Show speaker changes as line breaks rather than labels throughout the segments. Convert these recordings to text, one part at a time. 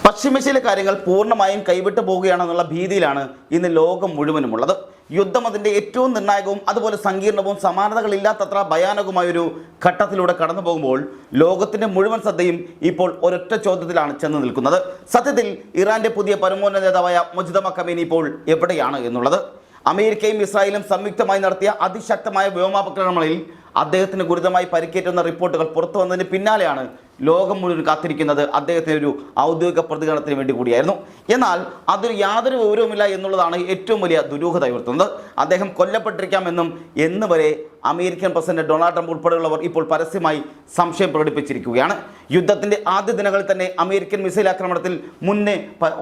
പശ്ചിമേഷ്യയിലെ കാര്യങ്ങൾ പൂർണ്ണമായും കൈവിട്ടു പോവുകയാണെന്നുള്ള ഭീതിയിലാണ് ഇന്ന് ലോകം മുഴുവനുമുള്ളത്. യുദ്ധം അതിൻ്റെ ഏറ്റവും നിർണായകവും അതുപോലെ സങ്കീർണവും സമാനതകളില്ലാത്തത്ര ഭയാനകവുമായൊരു ഘട്ടത്തിലൂടെ കടന്നു പോകുമ്പോൾ ലോകത്തിൻ്റെ മുഴുവൻ ശ്രദ്ധയും ഇപ്പോൾ ഒരൊറ്റ ചോദ്യത്തിലാണ് ചെന്ന് നിൽക്കുന്നത്. സത്യത്തിൽ ഇറാൻ്റെ പുതിയ പരമോന്നത നേതാവായ മുജ്തബ ഖമേനി ഇപ്പോൾ എവിടെയാണ് എന്നുള്ളത്. അമേരിക്കയും ഇസ്രായേലും സംയുക്തമായി നടത്തിയ അതിശക്തമായ വ്യോമാക്രമണങ്ങളിൽ അദ്ദേഹത്തിന് ഗുരുതരമായി പരിക്കേറ്റുന്ന റിപ്പോർട്ടുകൾ പുറത്തു വന്നതിന് പിന്നാലെയാണ് ലോകം മുഴുവൻ കാത്തിരിക്കുന്നത് അദ്ദേഹത്തിന് ഒരു ഔദ്യോഗിക പ്രതികരണത്തിന് വേണ്ടി കൂടിയായിരുന്നു. എന്നാൽ അതൊരു യാതൊരു വിവരവുമില്ല എന്നുള്ളതാണ് ഏറ്റവും വലിയ ദുരൂഹത ഉയർത്തുന്നത്. അദ്ദേഹം കൊല്ലപ്പെട്ടിരിക്കാമെന്നും എന്ന് വരെ അമേരിക്കൻ പ്രസിഡന്റ് ഡൊണാൾഡ് ട്രംപ് ഉൾപ്പെടെയുള്ളവർ ഇപ്പോൾ പരസ്യമായി സംശയം പ്രകടിപ്പിച്ചിരിക്കുകയാണ്. യുദ്ധത്തിൻ്റെ ആദ്യ ദിനങ്ങളിൽ തന്നെ അമേരിക്കൻ മിസൈൽ ആക്രമണത്തിൽ മുന്നേ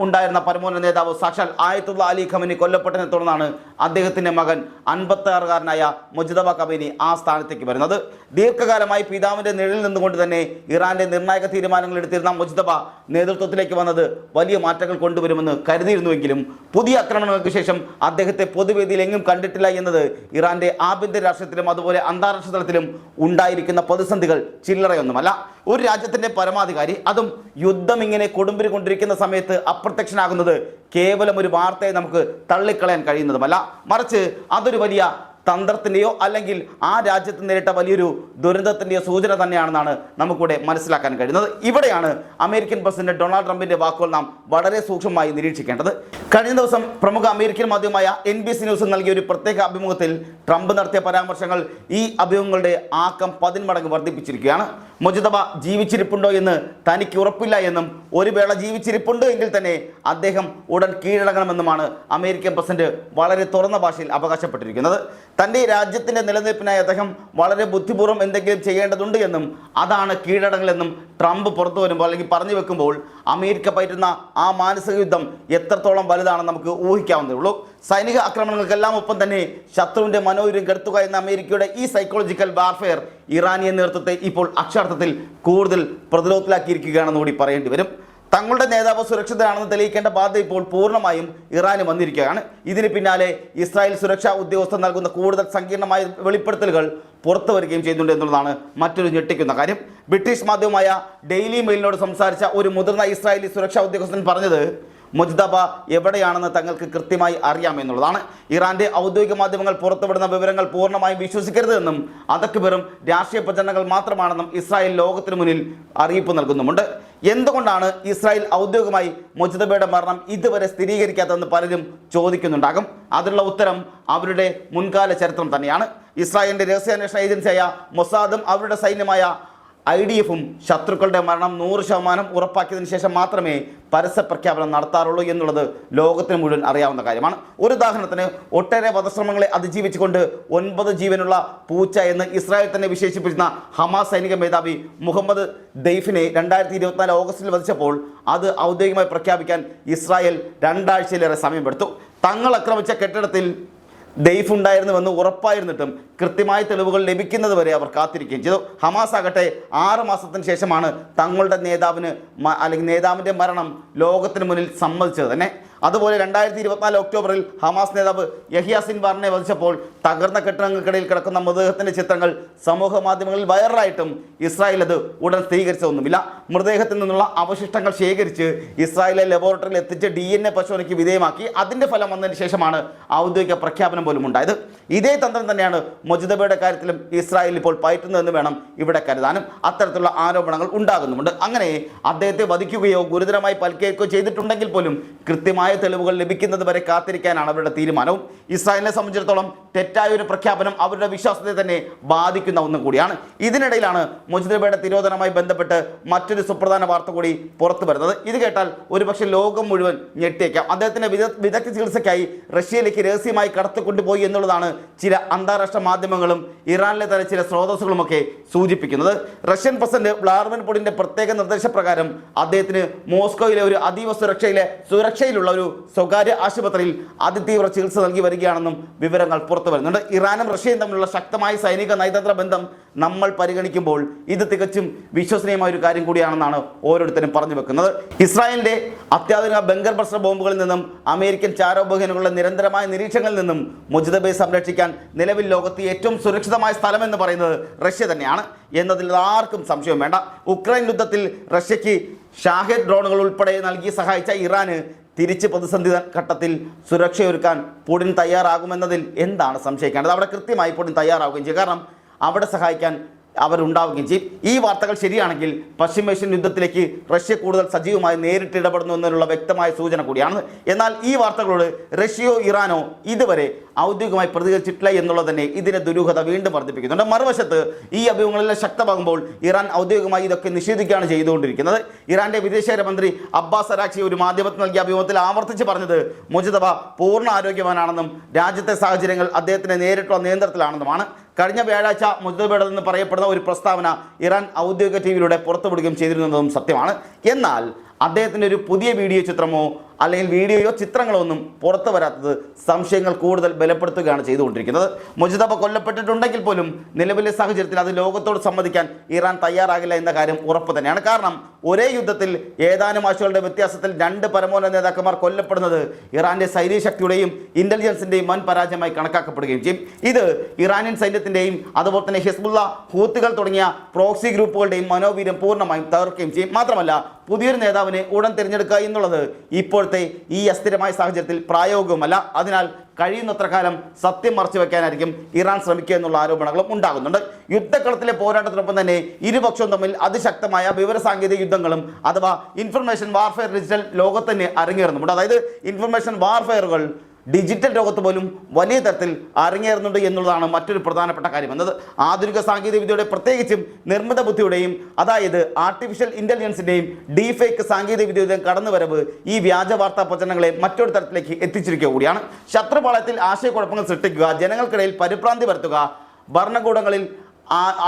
ഉണ്ടായിരുന്ന പരമോന്നത നേതാവ് സാക്ഷാൽ ആയത്തുള്ള അലി ഖമേനി കൊല്ലപ്പെട്ടതിനെ തുടർന്നാണ് അദ്ദേഹത്തിൻ്റെ മകൻ 56-കാരനായ മുജ്തബ ഖമേനി ആ സ്ഥാനത്തേക്ക് വരുന്നത്. ദീർഘകാലമായി പിതാവിൻ്റെ നിഴലിൽ നിന്നുകൊണ്ട് തന്നെ ഇറാൻ്റെ നിർണായക തീരുമാനങ്ങൾ എടുത്തിരുന്ന മുജ്തബ നേതൃത്വത്തിലേക്ക് വന്നത് വലിയ മാറ്റങ്ങൾ കൊണ്ടുവരുമെന്ന് കരുതിയിരുന്നുവെങ്കിലും പുതിയ ആക്രമണങ്ങൾക്ക് ശേഷം അദ്ദേഹത്തെ പൊതുവേദിയിൽ എങ്ങും കണ്ടിട്ടില്ല എന്നത് ഇറാൻ്റെ ആഭ്യന്തര രാഷ്ട്രീയത്തിലും അതുപോലെ അന്താരാഷ്ട്ര തലത്തിലും ഉണ്ടായിരിക്കുന്ന പ്രതിസന്ധികൾ ചില്ലറയൊന്നുമല്ല. ഒരു രാജ്യത്തിൻ്റെ പരമാധികാരി, അതും യുദ്ധം ഇങ്ങനെ കൊടുമ്പിരി കൊണ്ടിരിക്കുന്ന സമയത്ത് അപ്രത്യക്ഷനാകുന്നത് കേവലം ഒരു വാർത്തയെ നമുക്ക് തള്ളിക്കളയാൻ കഴിയുന്നതുമല്ല, മറിച്ച് അതൊരു വലിയ തന്ത്രത്തിൻ്റെയോ അല്ലെങ്കിൽ ആ രാജ്യത്ത് നേരിട്ട വലിയൊരു ദുരന്തത്തിൻ്റെയോ സൂചന തന്നെയാണെന്നാണ് നമുക്കിവിടെ മനസ്സിലാക്കാൻ കഴിയുന്നത്. ഇവിടെയാണ് അമേരിക്കൻ പ്രസിഡന്റ് ഡൊണാൾഡ് ട്രംപിൻ്റെ വാക്കുകൾ നാം വളരെ സൂക്ഷ്മമായി നിരീക്ഷിക്കേണ്ടത്. കഴിഞ്ഞ ദിവസം പ്രമുഖ അമേരിക്കൻ മാധ്യമമായ NBC ന്യൂസ് നൽകിയ ഒരു പ്രത്യേക അഭിമുഖത്തിൽ ട്രംപ് നടത്തിയ പരാമർശങ്ങൾ ഈ അഭിമുഖങ്ങളുടെ ആക്കം 10 മടങ്ങ് വർദ്ധിപ്പിച്ചിരിക്കുകയാണ്. മുജ്തബ ജീവിച്ചിരിപ്പുണ്ടോ എന്ന് തനിക്ക് ഉറപ്പില്ല എന്നും ഒരു വേള ജീവിച്ചിരിപ്പുണ്ട് എങ്കിൽ തന്നെ അദ്ദേഹം ഉടൻ കീഴടങ്ങണമെന്നുമാണ് അമേരിക്കൻ പ്രസിഡന്റ് വളരെ തുറന്ന ഭാഷയിൽ അവകാശപ്പെട്ടിരിക്കുന്നത്. തൻ്റെ രാജ്യത്തിൻ്റെ നിലനിൽപ്പിനായി അദ്ദേഹം വളരെ ബുദ്ധിപൂർവ്വം എന്തെങ്കിലും ചെയ്യേണ്ടതുണ്ട് എന്നും അതാണ് കീഴടങ്ങലെന്നും ട്രംപ് പുറത്തു വരുമ്പോൾ അല്ലെങ്കിൽ പറഞ്ഞു വെക്കുമ്പോൾ അമേരിക്ക പയറ്റുന്ന ആ മാനസിക യുദ്ധം എത്രത്തോളം വലുതാണെന്ന് നമുക്ക് ഊഹിക്കാവുന്നതേ ഉള്ളൂ. സൈനിക ആക്രമണങ്ങൾക്കെല്ലാം ഒപ്പം തന്നെ ശത്രുവിൻ്റെ മനോവീര്യം കെടുത്തുക എന്ന അമേരിക്കയുടെ ഈ സൈക്കോളജിക്കൽ വാർഫെയർ ഇറാനിയൻ നേതൃത്വത്തെ ഇപ്പോൾ അക്ഷരാർത്ഥത്തിൽ കൂടുതൽ പ്രതിരോധത്തിലാക്കിയിരിക്കുകയാണെന്ന് കൂടി പറയേണ്ടി വരും. തങ്ങളുടെ നേതാവ് സുരക്ഷിതരാണെന്ന് തെളിയിക്കേണ്ട ബാധ്യത ഇപ്പോൾ പൂർണ്ണമായും ഇറാന് വന്നിരിക്കുകയാണ്. ഇതിന് പിന്നാലെ ഇസ്രായേൽ സുരക്ഷാ ഉദ്യോഗസ്ഥർ നൽകുന്ന കൂടുതൽ സങ്കീർണമായ വെളിപ്പെടുത്തലുകൾ പുറത്തു വരികയും ചെയ്യുന്നുണ്ട് എന്നുള്ളതാണ് മറ്റൊരു ഞെട്ടിക്കുന്ന കാര്യം. ബ്രിട്ടീഷ് മാധ്യമമായ ഡെയിലി മെയിലിനോട് സംസാരിച്ച ഒരു മുതിർന്ന ഇസ്രായേലി സുരക്ഷാ ഉദ്യോഗസ്ഥൻ പറഞ്ഞത് മുജ്തബ എവിടെയാണെന്ന് തങ്ങൾക്ക് കൃത്യമായി അറിയാമെന്നുള്ളതാണ്. ഇറാൻ്റെ ഔദ്യോഗിക മാധ്യമങ്ങൾ പുറത്തുവിടുന്ന വിവരങ്ങൾ പൂർണ്ണമായും വിശ്വസിക്കരുതെന്നും അതൊക്കെ വെറും രാഷ്ട്രീയ പ്രചരണങ്ങൾ മാത്രമാണെന്നും ഇസ്രായേൽ ലോകത്തിന് മുന്നിൽ അറിയിപ്പ് നൽകുന്നുമുണ്ട്. എന്തുകൊണ്ടാണ് ഇസ്രായേൽ ഔദ്യോഗികമായി മുജ്തബയുടെ മരണം ഇതുവരെ സ്ഥിരീകരിക്കാത്തതെന്ന് പലരും ചോദിക്കുന്നുണ്ടാകും. അതിനുള്ള ഉത്തരം അവരുടെ മുൻകാല ചരിത്രം തന്നെയാണ്. ഇസ്രായേലിൻ്റെ രഹസ്യാന്വേഷണ ഏജൻസിയായ മൊസാദും അവരുടെ സൈന്യമായ IDF-ഉം ശത്രുക്കളുടെ മരണം 100% ഉറപ്പാക്കിയതിനു ശേഷം മാത്രമേ പരസ്യ പ്രഖ്യാപനം നടത്താറുള്ളൂ എന്നുള്ളത് ലോകത്തിന് മുഴുവൻ അറിയാവുന്ന കാര്യമാണ്. ഒരു ഉദാഹരണത്തിന്, ഒട്ടേറെ വധശ്രമങ്ങളെ അതിജീവിച്ചുകൊണ്ട് 9 ജീവനുള്ള പൂച്ച എന്ന് ഇസ്രായേൽ തന്നെ വിശേഷിപ്പിച്ചിരുന്ന ഹമാസ് സൈനിക മേധാവി മുഹമ്മദ് ദെയ്ഫിനെ 2024 ഓഗസ്റ്റിൽ വധിച്ചപ്പോൾ അത് ഔദ്യോഗികമായി പ്രഖ്യാപിക്കാൻ ഇസ്രായേൽ 2 ആഴ്ചയിലേറെ സമയമെടുത്തു. തങ്ങൾ ആക്രമിച്ച കെട്ടിടത്തിൽ ദെയ്ഫ് ഉണ്ടായിരുന്നുവെന്ന് ഉറപ്പായിരുന്നിട്ടും കൃത്യമായ തെളിവുകൾ ലഭിക്കുന്നത് വരെ അവർ കാത്തിരിക്കുകയും ചെയ്തു. ഹമാസ് ആകട്ടെ 6 മാസത്തിന് ശേഷമാണ് തങ്ങളുടെ നേതാവിൻ്റെ മരണം ലോകത്തിന് മുന്നിൽ സമ്മതിച്ചത് തന്നെ. അതുപോലെ 2024 ഒക്ടോബറിൽ ഹമാസ് നേതാവ് യഹ്യ സിൻവാറിനെ വധിച്ചപ്പോൾ തകർന്ന കെട്ടിടങ്ങൾക്കിടയിൽ കിടക്കുന്ന മൃതദേഹത്തിൻ്റെ ചിത്രങ്ങൾ സമൂഹ മാധ്യമങ്ങളിൽ വൈറലായിട്ടും ഇസ്രായേൽ അത് ഉടൻ സ്ഥിരീകരിച്ചതൊന്നുമില്ല. മൃതദേഹത്തിൽ നിന്നുള്ള അവശിഷ്ടങ്ങൾ ശേഖരിച്ച് ഇസ്രായേലിലെ ലബോറട്ടറിയിൽ എത്തിച്ച് DNA പരിശോധനയ്ക്ക് വിധേയമാക്കി. അതിൻ്റെ ഫലം വന്നതിന് ശേഷമാണ് ഔദ്യോഗിക പ്രഖ്യാപനം പോലും ഉണ്ടായത്. ഇതേ തന്ത്രം തന്നെയാണ് മുജ്തബയുടെ കാര്യത്തിലും ഇസ്രായേൽ ഇപ്പോൾ പയറ്റുന്നതെന്ന് വേണം ഇവിടെ കരുതാനും. അത്തരത്തിലുള്ള ആരോപണങ്ങൾ ഉണ്ടാകുന്നുമുണ്ട്. അങ്ങനെ അദ്ദേഹത്തെ വധിക്കുകയോ ഗുരുതരമായി പരിക്കേൽക്കുകയോ ചെയ്തിട്ടുണ്ടെങ്കിൽ പോലും കൃത്യമായ തെളിവുകൾ ലഭിക്കുന്നത് വരെ കാത്തിരിക്കാനാണ് അവരുടെ തീരുമാനവും. ഇസ്രായേലിനെ സംബന്ധിച്ചിടത്തോളം തെറ്റായ ഒരു പ്രഖ്യാപനം അവരുടെ വിശ്വാസത്തെ തന്നെ ബാധിക്കുന്ന ഒന്നും കൂടിയാണ്. ഇതിനിടയിലാണ് മുജ്തബയുടെ തിരോധനവുമായി ബന്ധപ്പെട്ട് മറ്റൊരു സുപ്രധാന വാർത്ത കൂടി പുറത്തു വരുന്നത്. ഇത് കേട്ടാൽ ഒരുപക്ഷെ ലോകം മുഴുവൻ ഞെട്ടിയേക്കാം. അദ്ദേഹത്തിൻ്റെ വിദഗ്ധ ചികിത്സയ്ക്കായി റഷ്യയിലേക്ക് രഹസ്യമായി കടത്തിക്കൊണ്ടുപോയി എന്നുള്ളതാണ് ചില അന്താരാഷ്ട്ര മാധ്യമങ്ങളും ഇറാനിലെ തന്നെ ചില സ്രോതസ്സുകളുമൊക്കെ സൂചിപ്പിക്കുന്നത്. റഷ്യൻ പ്രസിഡന്റ് വ്ളാഡിമിർ പുടിൻ്റെ പ്രത്യേക നിർദ്ദേശപ്രകാരം അദ്ദേഹത്തിന് മോസ്കോയിലെ ഒരു അതീവ സുരക്ഷയിലുള്ള ഒരു സ്വകാര്യ ആശുപത്രിയിൽ അതിതീവ്ര ചികിത്സ നൽകി വരികയാണെന്നും വിവരങ്ങൾ പുറത്തു വരുന്നുണ്ട്. ഇറാനും റഷ്യയും തമ്മിലുള്ള ശക്തമായ സൈനിക നയതന്ത്ര ബന്ധം നമ്മൾ പരിഗണിക്കുമ്പോൾ ഇത് തികച്ചും വിശ്വസനീയമായ ഒരു കാര്യം കൂടിയാണെന്നാണ് ഓരോരുത്തരും പറഞ്ഞു വെക്കുന്നത്. ഇസ്രായേലിൻ്റെ അത്യാധുനിക ബങ്കർ ബസ്റ്റർ ബോംബുകളിൽ നിന്നും അമേരിക്കൻ ചാരോപഹനുകളുടെ നിരന്തരമായ നിരീക്ഷണങ്ങളിൽ നിന്നും മുജ്തബയെ സംരക്ഷിക്കാൻ നിലവിൽ ലോകത്ത് ഏറ്റവും സുരക്ഷിതമായ സ്ഥലമെന്ന് പറയുന്നത് റഷ്യ തന്നെയാണ് എന്നതിൽ ആർക്കും സംശയം വേണ്ട. ഉക്രൈൻ യുദ്ധത്തിൽ റഷ്യയ്ക്ക് ഷാഹെദ് ഡ്രോണുകൾ ഉൾപ്പെടെ നൽകി സഹായിച്ച ഇറാന് തിരിച്ച് പ്രതിസന്ധി ഘട്ടത്തിൽ സുരക്ഷയൊരുക്കാൻ പുടിൻ തയ്യാറാകുമെന്നതിൽ എന്താണ് സംശയിക്കേണ്ടത്? അവിടെ കൃത്യമായി പുടിൻ തയ്യാറാവുകയും ചെയ്യും. കാരണം അവിടെ സഹായിക്കാൻ അവരുണ്ടാവുകയും ചെയ്യും. ഈ വാർത്തകൾ ശരിയാണെങ്കിൽ പശ്ചിമേഷ്യൻ യുദ്ധത്തിലേക്ക് റഷ്യ കൂടുതൽ സജീവമായി നേരിട്ട് ഇടപെടുന്നു എന്നതിനുള്ള വ്യക്തമായ സൂചന കൂടിയാണ്. എന്നാൽ ഈ വാർത്തകളോട് റഷ്യയോ ഇറാനോ ഇതുവരെ ഔദ്യോഗികമായി പ്രതികരിച്ചിട്ടില്ല എന്നുള്ളത് തന്നെ ഇതിന്റെ ദുരൂഹത വീണ്ടും വർദ്ധിപ്പിക്കുന്നുണ്ട്. മറുവശത്ത് ഈ അഭിമുഖങ്ങളെല്ലാം ശക്തമാകുമ്പോൾ ഇറാൻ ഔദ്യോഗികമായി ഇതൊക്കെ നിഷേധിക്കുകയാണ് ചെയ്തുകൊണ്ടിരിക്കുന്നത്. ഇറാന്റെ വിദേശകാര്യമന്ത്രി അബ്ബാസ് അരാക്ചി ഒരു മാധ്യമത്തിന് നൽകിയ അഭിമുഖത്തിൽ ആവർത്തിച്ച് പറഞ്ഞത് മുജതബ പൂർണ്ണ ആരോഗ്യവാനാണെന്നും രാജ്യത്തെ സാഹചര്യങ്ങൾ അദ്ദേഹത്തിന്റെ നേരിട്ടുള്ള നിയന്ത്രണത്തിലാണെന്നുമാണ്. കഴിഞ്ഞ വ്യാഴാഴ്ച മുജതബയുടെ നിന്ന് പറയപ്പെടുന്ന ഒരു പ്രസ്താവന ഇറാൻ ഔദ്യോഗിക ടിവിയിലൂടെ പുറത്തുവിടുകയും ചെയ്തിരുന്നതും സത്യമാണ്. എന്നാൽ അദ്ദേഹത്തിൻ്റെ ഒരു പുതിയ വീഡിയോ ചിത്രമോ അല്ലെങ്കിൽ വീഡിയോയോ ചിത്രങ്ങളോ ഒന്നും പുറത്തു വരാത്തത് സംശയങ്ങൾ കൂടുതൽ ബലപ്പെടുത്തുകയാണ് ചെയ്തുകൊണ്ടിരിക്കുന്നത്. മുജതബ കൊല്ലപ്പെട്ടിട്ടുണ്ടെങ്കിൽ പോലും നിലവിലെ സാഹചര്യത്തിൽ അത് ലോകത്തോട് സമ്മതിക്കാൻ ഇറാൻ തയ്യാറാകില്ല എന്ന കാര്യം ഉറപ്പ് തന്നെയാണ്. കാരണം ഒരേ യുദ്ധത്തിൽ ഏതാനും ആഴ്ചകളുടെ വ്യത്യാസത്തിൽ 2 പരമോന്നത നേതാക്കന്മാർ കൊല്ലപ്പെടുന്നത് ഇറാന്റെ സൈനിക ശക്തിയുടെയും ഇന്റലിജൻസിന്റെയും വൻ പരാജയമായി കണക്കാക്കപ്പെടുകയും ചെയ്യും. ഇത് ഇറാനിയൻ സൈന്യത്തിന്റെയും അതുപോലെ തന്നെ ഹിസ്ബുള്ള, ഹൂത്തികൾ തുടങ്ങിയ പ്രോക്സി ഗ്രൂപ്പുകളുടെയും മനോവീര്യം പൂർണ്ണമായും തകർക്കുകയും ചെയ്യും. മാത്രമല്ല പുതിയൊരു നേതാവിനെ ഉടൻ തിരഞ്ഞെടുക്കുക എന്നുള്ളത് ഇപ്പോഴത്തെ ഈ അസ്ഥിരമായ സാഹചര്യത്തിൽ പ്രായോഗികമല്ല. അതിനാൽ കഴിയുന്നത്ര കാലം സത്യം മറച്ചു വെക്കാനായിരിക്കും ഇറാൻ ശ്രമിക്കുക എന്നുള്ള ആരോപണങ്ങളും ഉണ്ടാകുന്നുണ്ട്. യുദ്ധക്കളത്തിലെ പോരാട്ടത്തിനൊപ്പം തന്നെ ഇരുപക്ഷവും തമ്മിൽ അതിശക്തമായ വിവരസാങ്കേതിക യുദ്ധങ്ങളും അഥവാ ഇൻഫർമേഷൻ വാർഫെയർ ഡിജിറ്റൽ ലോകത്ത് തന്നെ അരങ്ങേറുന്നുണ്ട്. അതായത് ഇൻഫർമേഷൻ വാർഫെയറുകൾ ഡിജിറ്റൽ ലോകത്ത് പോലും വലിയ തരത്തിൽ അരങ്ങേറുന്നുണ്ട് എന്നുള്ളതാണ് മറ്റൊരു പ്രധാനപ്പെട്ട കാര്യം എന്നത്. ആധുനിക സാങ്കേതിക വിദ്യയുടെ പ്രത്യേകിച്ചും നിർമ്മിത ബുദ്ധിയുടെയും അതായത് ആർട്ടിഫിഷ്യൽ ഇന്റലിജൻസിന്റെയും ഡീഫേക്ക് സാങ്കേതിക വിദ്യയുടെയും കടന്നുവരവ് ഈ വ്യാജ വാർത്താ പ്രചരണങ്ങളെ മറ്റൊരു തരത്തിലേക്ക് എത്തിച്ചിരിക്കുക കൂടിയാണ്. ശത്രുപാളയത്തിൽ ആശയക്കുഴപ്പങ്ങൾ സൃഷ്ടിക്കുക, ജനങ്ങൾക്കിടയിൽ പരിഭ്രാന്തി വരുത്തുക, ഭരണകൂടങ്ങളിൽ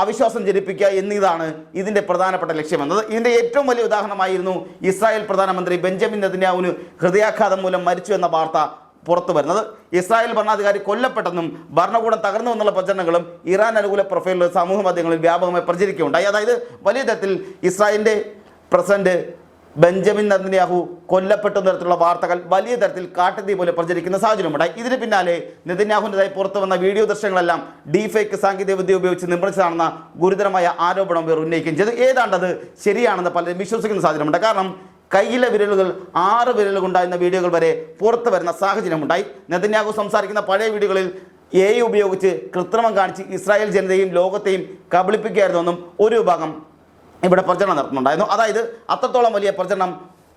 അവിശ്വാസം ജനിപ്പിക്കുക എന്നതാണ് ഇതിൻ്റെ പ്രധാനപ്പെട്ട ലക്ഷ്യമെന്നത്. ഇതിൻ്റെ ഏറ്റവും വലിയ ഉദാഹരണമായിരുന്നു ഇസ്രായേൽ പ്രധാനമന്ത്രി ബെഞ്ചമിൻ നെതന്യാഹുവിന് ഹൃദയാഘാതം മൂലം മരിച്ചു എന്ന വാർത്ത പുറത്തു വരുന്നത്. ഇസ്രായേൽ ഭരണാധികാരി കൊല്ലപ്പെട്ടെന്നും ഭരണകൂടം തകർന്നു എന്നുള്ള പ്രചരണങ്ങളും ഇറാൻ അനുകൂല പ്രൊഫൈലുകൾ സമൂഹ മാധ്യമങ്ങളിൽ വ്യാപകമായി പ്രചരിക്കുകയുണ്ടായി. അതായത് വലിയ തരത്തിൽ ഇസ്രായേലിൻ്റെ പ്രസിഡന്റ് ബെഞ്ചമിൻ നെതന്യാഹു കൊല്ലപ്പെട്ട തരത്തിലുള്ള വാർത്തകൾ വലിയ തരത്തിൽ കാട്ടുതീ പോലെ പ്രചരിക്കുന്ന സാഹചര്യമുണ്ടായി. ഇതിന് പിന്നാലെ നെതന്യാഹുവിൻ്റെതായി പുറത്തു വന്ന വീഡിയോ ദൃശ്യങ്ങളെല്ലാം ഡീഫേക്ക് സാങ്കേതിക വിദ്യ ഉപയോഗിച്ച് നിർമ്മിച്ചതാണെന്ന ഗുരുതരമായ ആരോപണം ഇവർ ഉന്നയിക്കുകയും ചെയ്തു. ഏതാണ്ടത് ശരിയാണെന്ന് പലരും വിശ്വസിക്കുന്ന സാഹചര്യമുണ്ട്. കാരണം കയ്യിലെ വിരലുകൾ 6 വിരലുകൾ ഉണ്ടായിരുന്ന വീഡിയോകൾ വരെ പുറത്തു വരുന്ന സാഹചര്യമുണ്ടായി. നെതന്യാഹു സംസാരിക്കുന്ന പഴയ വീഡിയോകളിൽ AI ഉപയോഗിച്ച് കൃത്രിമം കാണിച്ച് ഇസ്രായേൽ ജനതയും ലോകത്തെയും കബളിപ്പിക്കുകയായിരുന്നെന്നും ഒരു വിഭാഗം ഇവിടെ പ്രചരണം നടത്തുന്നുണ്ടായിരുന്നു. അതായത് അത്രത്തോളം വലിയ പ്രചരണം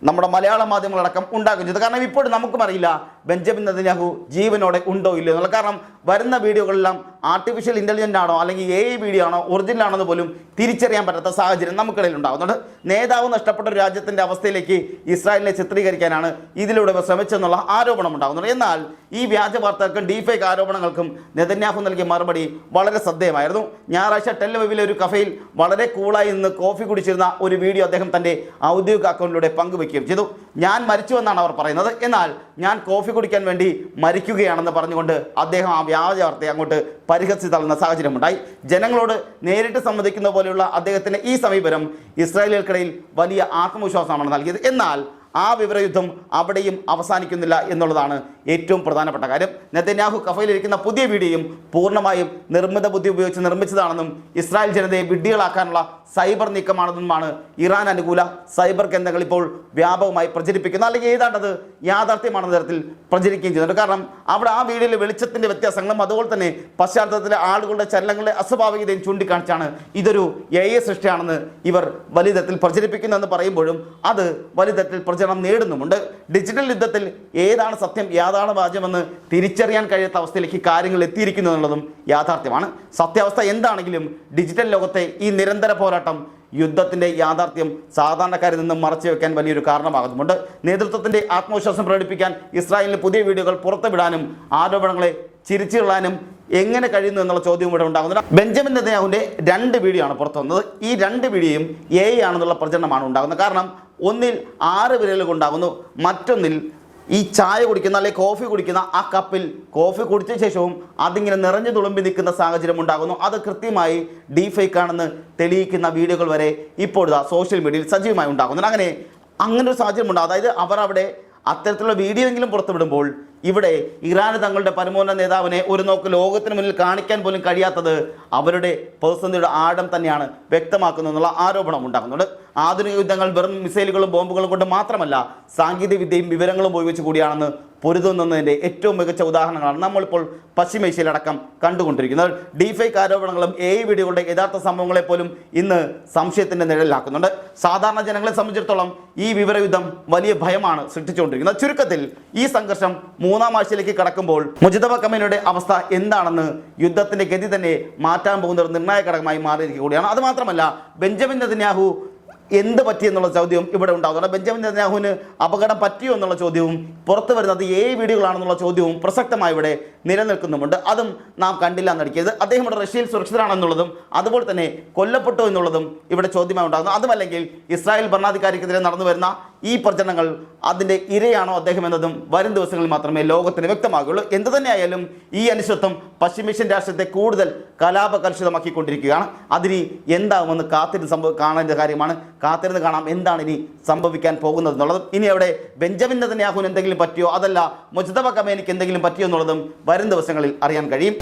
നമ്മുടെ മലയാള മാധ്യമങ്ങളടക്കം ഉണ്ടാകുകയും ചെയ്തു. കാരണം ഇപ്പോഴും നമുക്കും അറിയില്ല ബെഞ്ചമിൻ നെതന്യാഹു ജീവനോടെ ഉണ്ടോ ഇല്ലയോ എന്നുള്ള. കാരണം വരുന്ന വീഡിയോകളെല്ലാം ആർട്ടിഫിഷ്യൽ ഇൻ്റലിജൻ്റ് ആണോ അല്ലെങ്കിൽ AI വീഡിയോ ആണോ ഒറിജിനൽ ആണെന്ന് പോലും തിരിച്ചറിയാൻ പറ്റാത്ത സാഹചര്യം നമുക്കിടയിൽ ഉണ്ടാകുന്നുണ്ട്. നേതാവ് നഷ്ടപ്പെട്ട ഒരു രാജ്യത്തിൻ്റെ അവസ്ഥയിലേക്ക് ഇസ്രായേലിനെ ചിത്രീകരിക്കാനാണ് ഇതിലൂടെ ശ്രമിച്ചെന്നുള്ള ആരോപണം ഉണ്ടാകുന്നുണ്ട്. എന്നാൽ ഈ വ്യാജ വാർത്തകൾക്കും ഡീഫേക്ക് ആരോപണങ്ങൾക്കും നെതന്യാഹു നൽകിയ മറുപടി വളരെ ശ്രദ്ധേയമായിരുന്നു. ഞായറാഴ്ച ടെൽ-അവീവിലെ ഒരു കഫേയിൽ വളരെ കൂളായി നിന്ന് കോഫി കുടിച്ചിരുന്ന ഒരു വീഡിയോ അദ്ദേഹം തൻ്റെ ഔദ്യോഗിക അക്കൗണ്ടിലൂടെ പങ്കുവയ്ക്കുകയും ചെയ്തു. ഞാൻ മരിച്ചു എന്നാണ് അവർ പറയുന്നത്, എന്നാൽ ഞാൻ കോഫി കുടിക്കാൻ വേണ്ടി മരിക്കുകയാണെന്ന് പറഞ്ഞുകൊണ്ട് അദ്ദേഹം ആ വ്യാജ വാർത്തയെ അങ്ങോട്ട് പരിഹസിച്ച് തള്ളുന്ന സാഹചര്യമുണ്ടായി. ജനങ്ങളോട് നേരിട്ട് സംവദിക്കുന്ന പോലെയുള്ള അദ്ദേഹത്തിൻ്റെ ഈ സമീപനം ഇസ്രായേലികൾക്കിടയിൽ വലിയ ആത്മവിശ്വാസമാണ് നൽകിയത്. എന്നാൽ ആ വിവരയുദ്ധം അവിടെയും അവസാനിക്കുന്നില്ല എന്നുള്ളതാണ് ഏറ്റവും പ്രധാനപ്പെട്ട കാര്യം. നെതന്യാഹു കഫയിലിരിക്കുന്ന പുതിയ വീഡിയോയും പൂർണ്ണമായും നിർമ്മിത ബുദ്ധി ഉപയോഗിച്ച് നിർമ്മിച്ചതാണെന്നും ഇസ്രായേൽ ജനതയെ വിഡ്ഢികളാക്കാനുള്ള സൈബർ നീക്കമാണെന്നുമാണ് ഇറാൻ അനുകൂല സൈബർ കേന്ദ്രങ്ങൾ ഇപ്പോൾ വ്യാപകമായി പ്രചരിപ്പിക്കുന്നത്. അല്ലെങ്കിൽ ഏതാണ്ടത് യാഥാർത്ഥ്യമാണെന്ന തരത്തിൽ പ്രചരിക്കുകയും ചെയ്യുന്നുണ്ട്. കാരണം അവിടെ ആ വീഡിയോയിലെ വെളിച്ചത്തിൻ്റെ വ്യത്യാസങ്ങളും അതുപോലെ തന്നെ പശ്ചാത്തലത്തിലെ ആളുകളുടെ ചലനങ്ങളുടെ അസ്വാഭാവികതയും ചൂണ്ടിക്കാണിച്ചാണ് ഇതൊരു AI സൃഷ്ടിയാണെന്ന് ഇവർ വലിയ തരത്തിൽ പ്രചരിപ്പിക്കുന്നതെന്ന് പറയുമ്പോഴും അത് വലിയ തരത്തിൽ പ്രചരണം നേടുന്നുമുണ്ട്. ഡിജിറ്റൽ യുദ്ധത്തിൽ ഏതാണ് സത്യം ഏതാണ് വ്യാജമെന്ന് തിരിച്ചറിയാൻ കഴിയാത്ത അവസ്ഥയിലേക്ക് കാര്യങ്ങൾ എത്തിയിരിക്കുന്നു എന്നുള്ളതും യാഥാർത്ഥ്യമാണ്. സത്യാവസ്ഥ എന്താണെങ്കിലും ഡിജിറ്റൽ ലോകത്തെ ഈ നിരന്തര പോരാട്ടം യുദ്ധത്തിൻ്റെ യാഥാർത്ഥ്യം സാധാരണക്കാരിൽ നിന്നും മറച്ചു വെക്കാൻ വലിയൊരു കാരണമാകുന്നുമുണ്ട്. നേതൃത്വത്തിൻ്റെ ആത്മവിശ്വാസം പ്രകടിപ്പിക്കാൻ ഇസ്രായേലിന് പുതിയ വീഡിയോകൾ പുറത്തുവിടാനും ആരോപണങ്ങളെ ചിരിച്ചുകളാനും എങ്ങനെ കഴിയുന്നു എന്നുള്ള ചോദ്യം ഇവിടെ ഉണ്ടാകുന്നുണ്ട്. ബെഞ്ചമിൻ നെതന്യാഹുവിൻ്റെ 2 വീഡിയോ ആണ് പുറത്തു വന്നത്. ഈ 2 വീഡിയോയും AI ആണെന്നുള്ള പ്രചരണമാണ് ഉണ്ടാകുന്നത്. കാരണം ഒന്നിൽ 6 വിരലുകൾ ഉണ്ടാകുന്നു, മറ്റൊന്നിൽ ഈ ചായ കുടിക്കുന്ന അല്ലെങ്കിൽ കോഫി കുടിക്കുന്ന ആ കപ്പിൽ കോഫി കുടിച്ച ശേഷവും അതിങ്ങനെ നിറഞ്ഞു തുളുമ്പി നിൽക്കുന്ന സാഹചര്യം ഉണ്ടാകുന്നു. അത് കൃത്യമായി ഡീഫേക്ക് ആണെന്ന് തെളിയിക്കുന്ന വീഡിയോകൾ വരെ ഇപ്പോഴത്തെ സോഷ്യൽ മീഡിയയിൽ സജീവമായി ഉണ്ടാകുന്നുണ്ട്. അങ്ങനെ ഒരു സാഹചര്യം ഉണ്ടാകും. അതായത് അവർ അവിടെ അത്തരത്തിലുള്ള വീഡിയോ എങ്കിലും പുറത്തുവിടുമ്പോൾ ഇവിടെ ഇറാന് തങ്ങളുടെ പരമോന്നത നേതാവിനെ ഒരു നോക്ക് ലോകത്തിന് മുന്നിൽ കാണിക്കാൻ പോലും കഴിയാത്തത് അവരുടെ പ്രതിസന്ധിയുടെ ആഴം തന്നെയാണ് വ്യക്തമാക്കുന്നു എന്നുള്ള ആരോപണം ഉണ്ടാകുന്നുണ്ട്. ആധുനിക യുദ്ധങ്ങൾ വെറും മിസൈലുകളും ബോംബുകളും കൊണ്ട് മാത്രമല്ല സാങ്കേതിക വിദ്യയും വിവരങ്ങളും ഉപയോഗിച്ച് കൂടിയാണെന്ന് പൊരുതുന്നതിൻ്റെ ഏറ്റവും മികച്ച ഉദാഹരണങ്ങളാണ് നമ്മളിപ്പോൾ പശ്ചിമേഷ്യയിലടക്കം കണ്ടുകൊണ്ടിരിക്കുന്നത്. ഡീഫേക്ക് ആരോപണങ്ങളും AI വീഡിയോകളുടെ യഥാർത്ഥ സംഭവങ്ങളെ പോലും ഇന്ന് സംശയത്തിൻ്റെ നിഴലിലാക്കുന്നുണ്ട്. സാധാരണ ജനങ്ങളെ സംബന്ധിച്ചിടത്തോളം ഈ വിവരയുദ്ധം വലിയ ഭയമാണ് സൃഷ്ടിച്ചുകൊണ്ടിരിക്കുന്നത്. ചുരുക്കത്തിൽ ഈ സംഘർഷം മൂന്നാം ആഴ്ചയിലേക്ക് കടക്കുമ്പോൾ മുജ്തബ ഖമേനിയുടെ അവസ്ഥ എന്താണെന്ന് യുദ്ധത്തിൻ്റെ ഗതി തന്നെ മാറ്റാൻ പോകുന്ന ഒരു നിർണായക ഘടകമായി മാറിയിരിക്കുക കൂടിയാണ്. അതുമാത്രമല്ല ബെഞ്ചമിൻ നെതന്യാഹു എന്ത് പറ്റിയെന്നുള്ള ചോദ്യവും ഇവിടെ ഉണ്ടാകുന്നുണ്ട്. ബെഞ്ചമിൻ നെതന്യാഹുവിന് അപകടം പറ്റിയോ എന്നുള്ള ചോദ്യവും പുറത്തു വരുന്നത് AI വീഡിയോകളാണെന്നുള്ള ചോദ്യവും പ്രസക്തമായി ഇവിടെ നിലനിൽക്കുന്നുമുണ്ട്. അതും നാം കണ്ടില്ല എന്നടിക്കരുത്. അദ്ദേഹം ഇവിടെ റഷ്യയിൽ സുരക്ഷിതരാണെന്നുള്ളതും അതുപോലെ തന്നെ കൊല്ലപ്പെട്ടു എന്നുള്ളതും ഇവിടെ ചോദ്യമായി ഉണ്ടാകുന്നു. അതുമല്ലെങ്കിൽ ഇസ്രായേൽ ഭരണാധികാരിക്കെതിരെ നടന്നു വരുന്ന ഈ പ്രചരണങ്ങൾ അതിൻ്റെ ഇരയാണോ അദ്ദേഹം എന്നതും വരും ദിവസങ്ങളിൽ മാത്രമേ ലോകത്തിന് വ്യക്തമാകുള്ളൂ. എന്തു തന്നെയായാലും ഈ അനിശ്ചിതത്വം പശ്ചിമേഷ്യൻ രാഷ്ട്രത്തെ കൂടുതൽ കലാപകലുഷിതമാക്കിക്കൊണ്ടിരിക്കുകയാണ്. അതിന് എന്താകുമെന്ന് കാണേണ്ട കാര്യമാണ്. കാത്തിരുന്ന് കാണാം എന്താണ് ഇനി സംഭവിക്കാൻ പോകുന്നത് എന്നുള്ളതും. ഇനി അവിടെ ബെഞ്ചമിൻ നെതന്യാഹുവിന് എന്തെങ്കിലും പറ്റിയോ അതല്ല മുജ്തബ ഖമേനിക്ക് എന്തെങ്കിലും പറ്റിയോ എന്നുള്ളതും വരും ദിവസങ്ങളിൽ അറിയാൻ കഴിയും.